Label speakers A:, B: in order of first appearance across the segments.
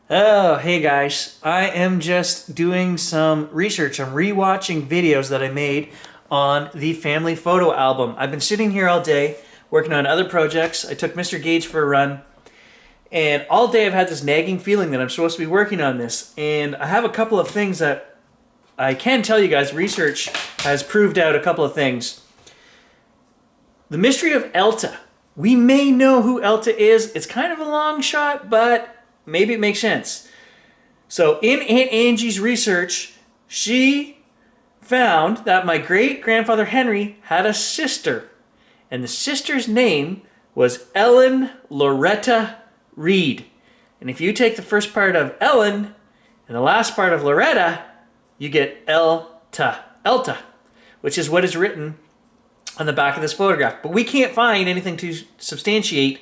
A: Oh, hey guys. I am just doing some research. I'm rewatching videos that I made on the family photo album. I've been sitting here all day working on other projects. I took Mr. Gage for a run, and all day I've had this nagging feeling that I'm supposed to be working on this. And I have a couple of things that I can tell you guys. Research has proved out a couple of things. The mystery of Elta. We may know who Elta is. It's kind of a long shot, but maybe it makes sense. So in Aunt Angie's research, she found that my great-grandfather Henry had a sister. And the sister's name was Ellen Loretta Reed. And if you take the first part of Ellen and the last part of Loretta, you get Elta. Elta, which is what is written on the back of this photograph. But we can't find anything to substantiate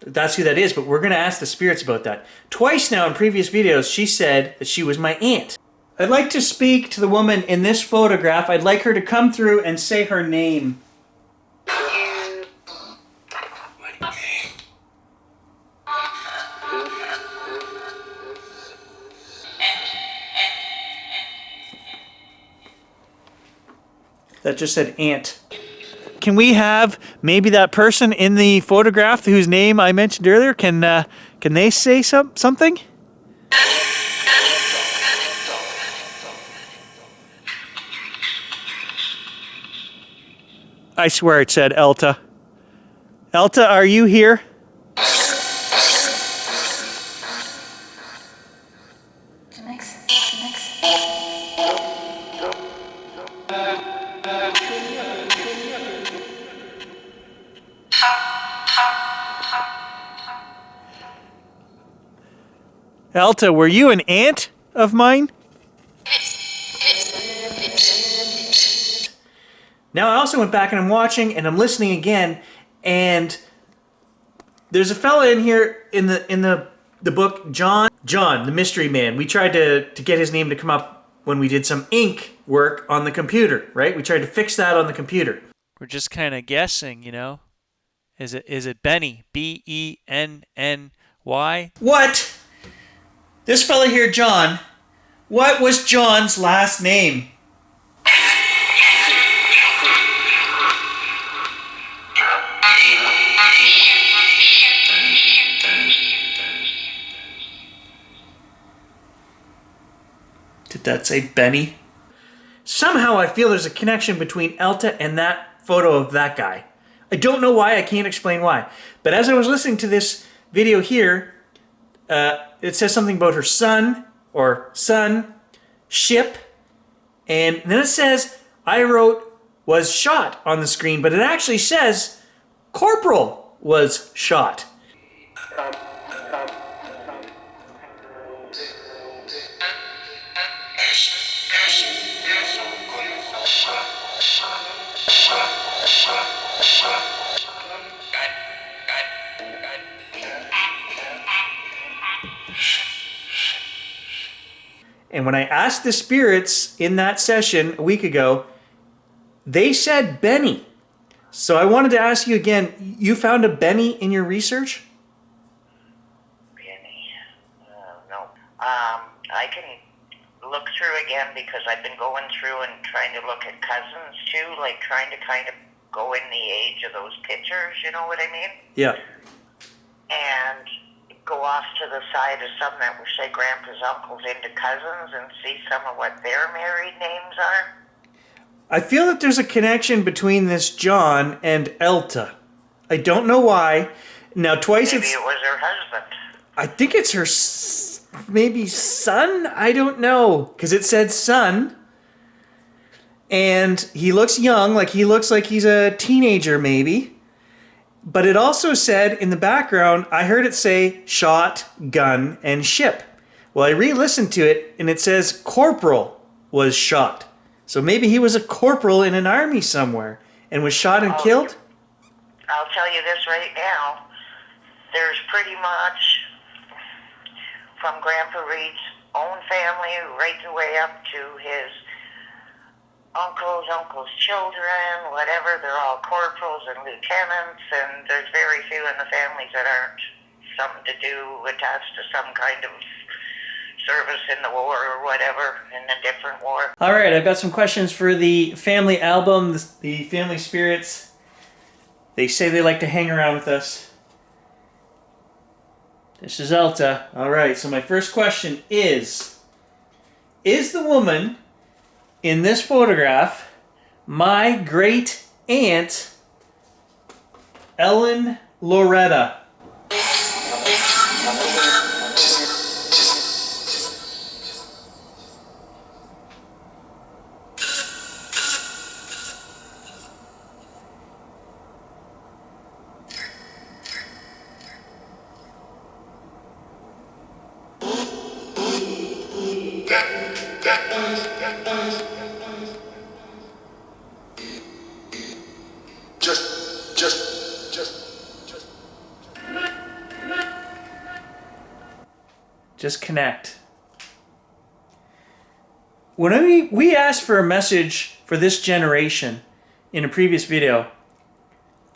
A: that's who that is, but we're going to ask the spirits about that. Twice now in previous videos, she said that she was my aunt. I'd like to speak to the woman in this photograph. I'd like her to come through and say her name. That just said aunt. Can we have maybe that person in the photograph whose name I mentioned earlier? Can they say something? I swear it said Elta. Elta, are you here? Elta, were you an aunt of mine? Now I also went back and I'm watching and I'm listening again, and there's a fella in here in the book, John, the mystery man. We tried to get his name to come up when we did some ink work on the computer, right? We tried to fix that on the computer.
B: We're just kind of guessing, you know. Is it Benny? Benny?
A: What? This fella here, John. What was John's last name? Did that say Benny? Somehow I feel there's a connection between Elta and that photo of that guy. I don't know why, I can't explain why. But as I was listening to this video here, it says something about her son, or son, ship, and then it says, I wrote, was shot on the screen, but it actually says, corporal was shot. And when I asked the spirits in that session a week ago, they said Benny. So I wanted to ask you again, you found a Benny in your research?
C: Benny? No. I can look through again because I've been going through and trying to look at cousins too, like trying to kind of go in the age of those pictures, you know what I mean?
A: Yeah.
C: And go off to the side of some that were, say, grandpa's uncles into cousins and see some of what their married names are.
A: I feel that there's a connection between this John and Elta. I don't know why. Now, twice
C: Maybe
A: it's...
C: it was her husband.
A: I think it's her maybe son? I don't know. Because it said son. And he looks young, like he looks like he's a teenager maybe. But it also said in the background, I heard it say shot, gun, and ship. Well, I re-listened to it, and it says corporal was shot. So maybe he was a corporal in an army somewhere and was shot and killed?
C: I'll tell you this right now. There's pretty much, from Grandpa Reed's own family right the way up to his uncles' children, whatever, they're all corporals and lieutenants, and there's very few in the families that aren't. something to do attached to some kind of service in the war or whatever, in a different war.
A: All right, I've got some questions for the family album, the family spirits. They say they like to hang around with us. This is Elta. All right, so my first question is the woman in this photograph my great aunt Ellen Loretta? Just connect. When we asked for a message for this generation in a previous video,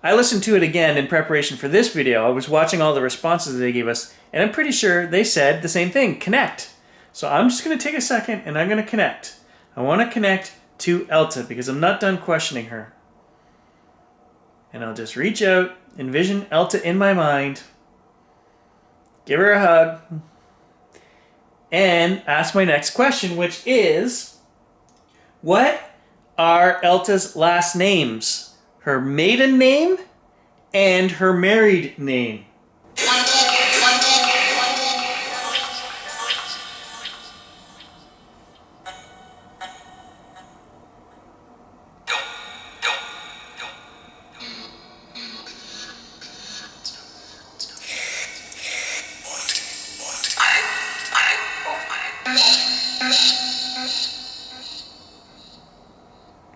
A: I listened to it again in preparation for this video. I was watching all the responses that they gave us, and I'm pretty sure they said the same thing, connect. So I'm just going to take a second and I'm going to connect. I want to connect to Elta because I'm not done questioning her. And I'll just reach out, envision Elta in my mind, give her a hug, and ask my next question, which is, what are Elta's last names? Her maiden name and her married name.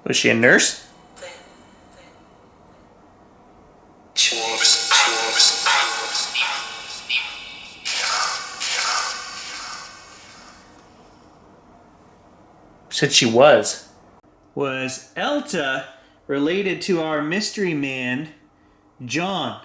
A: Was she a nurse? Said she was. Was Elta related to our mystery man, John?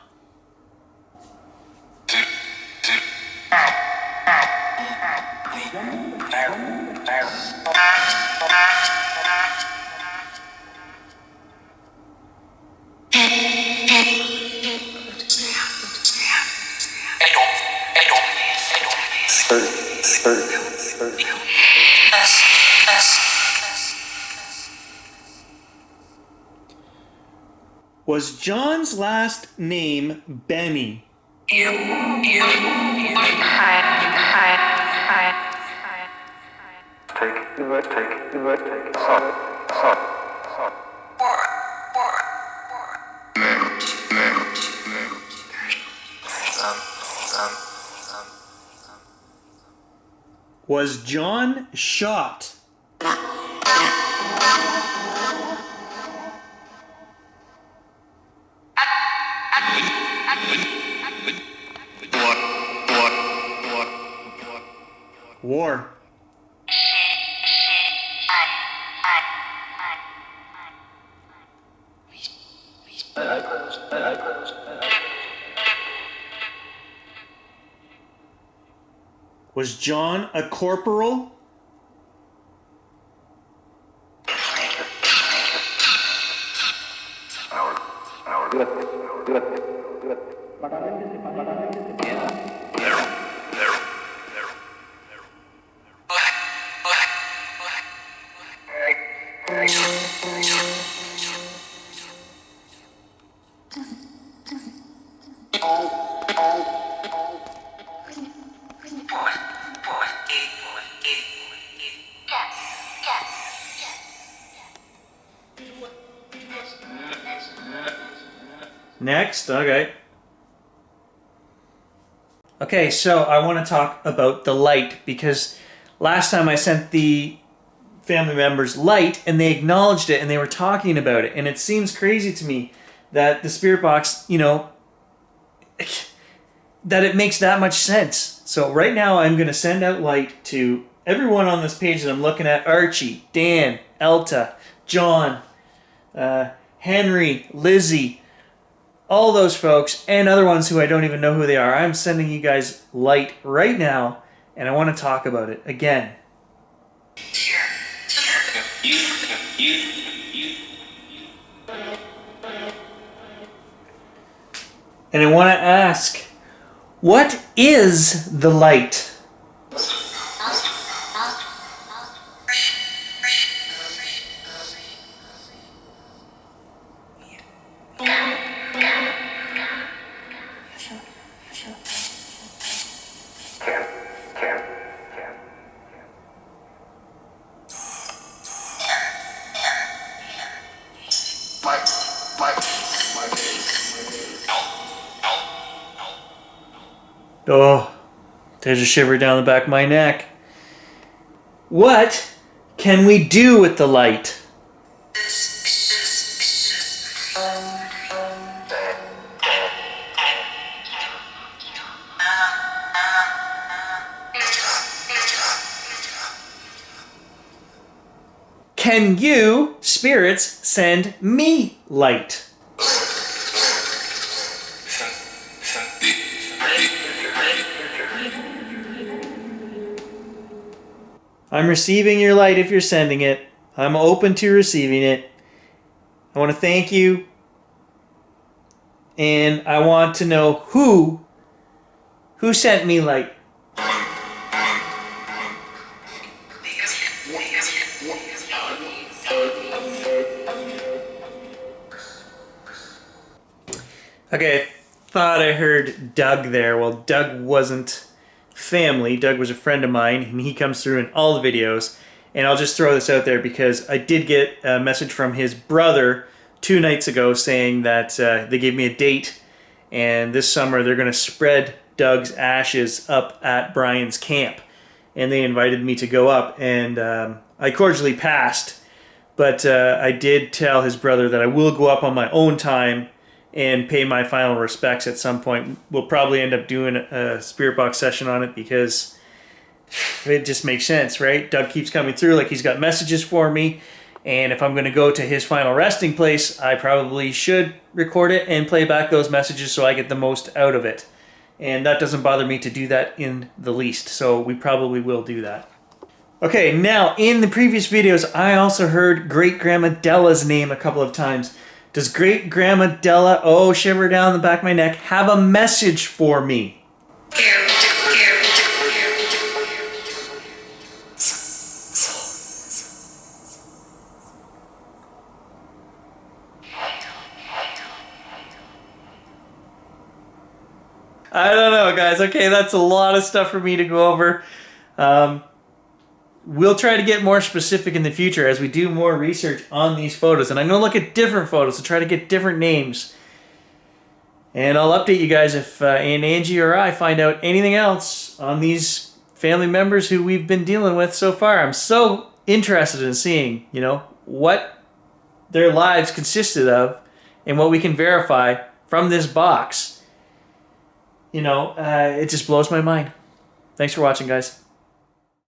A: Was John's last name Benny? Was John shot? War. Was John a corporal? Next, okay. Okay, so I want to talk about the light because last time I sent the family members light and they acknowledged it and they were talking about it, and it seems crazy to me that the spirit box, you know, that it makes that much sense. So right now I'm going to send out light to everyone on this page that I'm looking at: Archie, Dan, Elta, John, Henry, Lizzie, all those folks and other ones who I don't even know who they are, I'm sending you guys light right now, and I want to talk about it again. And I want to ask, what is the light? Oh, there's a shiver down the back of my neck. What can we do with the light? Can you, spirits, send me light? I'm receiving your light if you're sending it. I'm open to receiving it. I want to thank you. And I want to know who sent me light. Okay, I thought I heard Doug there. Well, Doug wasn't family. Doug was a friend of mine, and he comes through in all the videos. And I'll just throw this out there because I did get a message from his brother 2 nights ago saying that they gave me a date, and this summer they're going to spread Doug's ashes up at Brian's camp. And they invited me to go up, and I cordially passed. But I did tell his brother that I will go up on my own time and pay my final respects at some point. We'll probably end up doing a spirit box session on it because it just makes sense, right? Doug keeps coming through like he's got messages for me, and if I'm going to go to his final resting place, I probably should record it and play back those messages so I get the most out of it. And that doesn't bother me to do that in the least, so we probably will do that. Okay, now in the previous videos, I also heard Great Grandma Della's name a couple of times. Does Great Grandma Della, oh, shiver down the back of my neck, have a message for me? I don't know, guys. Okay, that's a lot of stuff for me to go over. We'll try to get more specific in the future as we do more research on these photos. And I'm going to look at different photos to try to get different names. And I'll update you guys if Angie or I find out anything else on these family members who we've been dealing with so far. I'm so interested in seeing, what their lives consisted of and what we can verify from this box. It just blows my mind. Thanks for watching, guys.